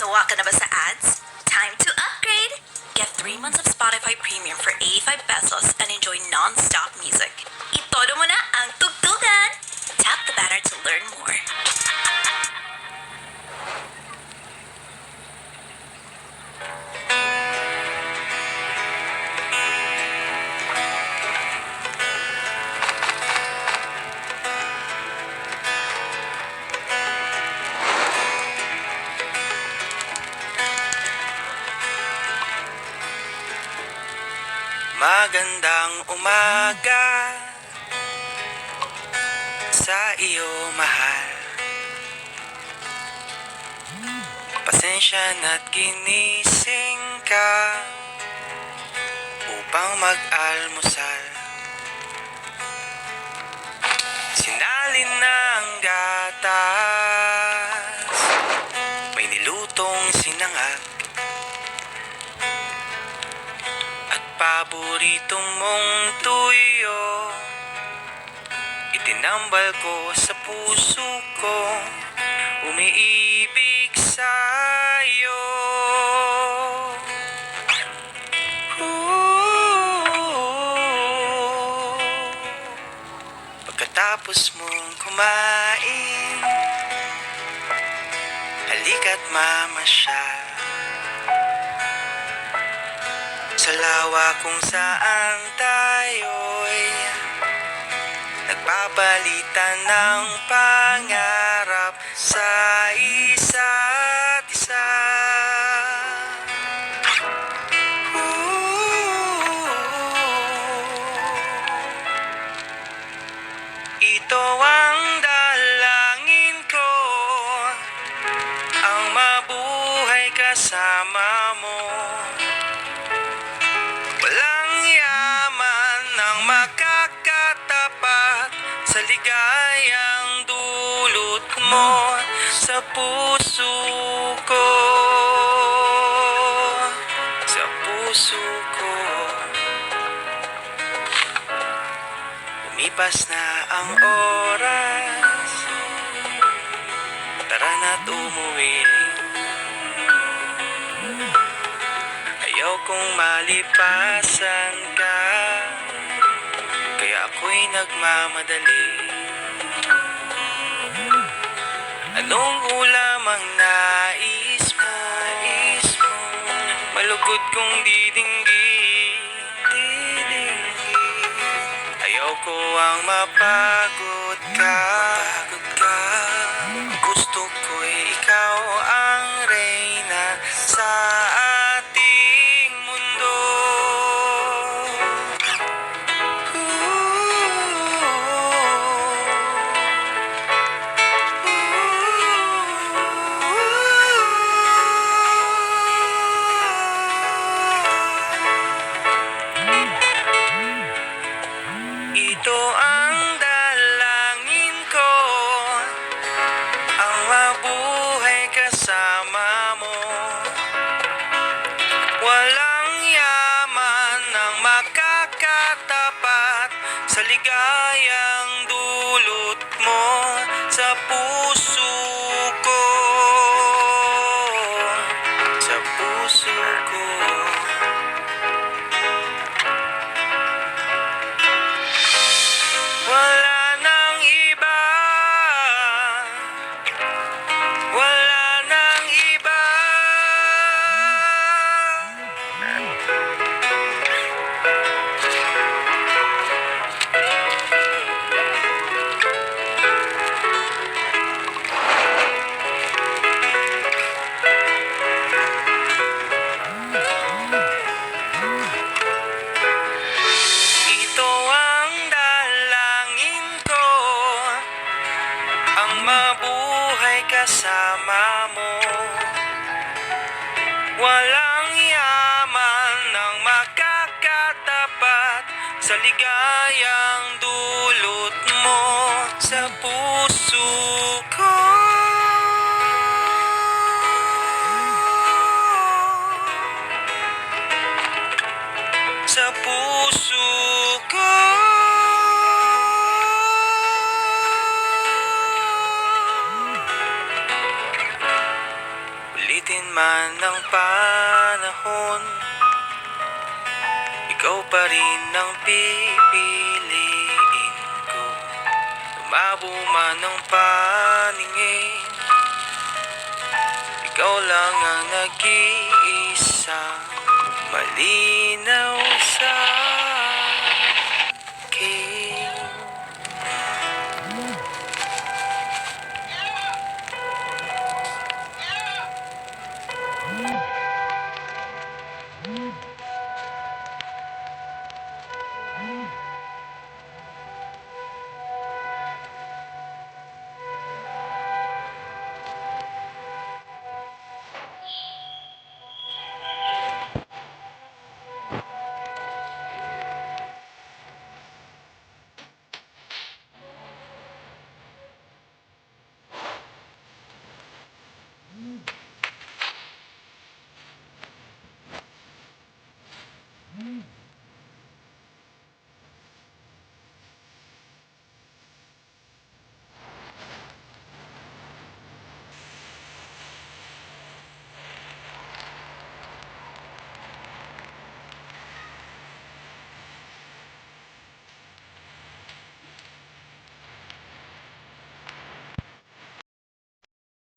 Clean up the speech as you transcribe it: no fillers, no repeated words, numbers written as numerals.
Sawa ka na ba sa ads? Time to upgrade! Get 3 months of Spotify Premium for 85 pesos and enjoy non-stop music. Itodo mo na ang tugtugan! Tap the banner to learn more. Magandang umaga sa iyo, mahal. Pasensya na't ginising ka upang mag-almusal. Sinalin ng gatas, may nilutong sinangag, paborito mong tuyo, itinambal ko sa puso ko, umiibig sa'yo. Pagkatapos mong kumain, halika't mamasyal sa lawa kung saan tayo'y nagbabalita ng pangarap sa isa't isa. Ito ang dalangin ko, ang mabuhay kasama mo. Sa ligayang dulot mo sa puso ko, sa puso ko. Lumipas na ang oras, tara na't umuwi. Ayaw kong malipasan ka, kaya ako'y nagmamadali. Anong ulam ang nais mo? Malugod kong didinggin. Ayaw ko ang mapagod ka. Gusto ko'y ikaw ang reyna sa ating mundo. Ito ang dalangin ko, ang mabuhay kasama mo. Walang yaman ang makakatapat sa ligayang dulot mo sa puso ko, sa puso ko. Wala nang iba, wala nang iba. Ito ang dalangin ko, ang mabuhay kasama mo. Walang yaman ang makakatapat sa ligayang dulot mo sa puso ko. Sa puso ko. Ulitin man ang panahon, ikaw pa rin ang pipiliin ko. Lumabo man ang paningin, ikaw lang ang nag-iisa. Mali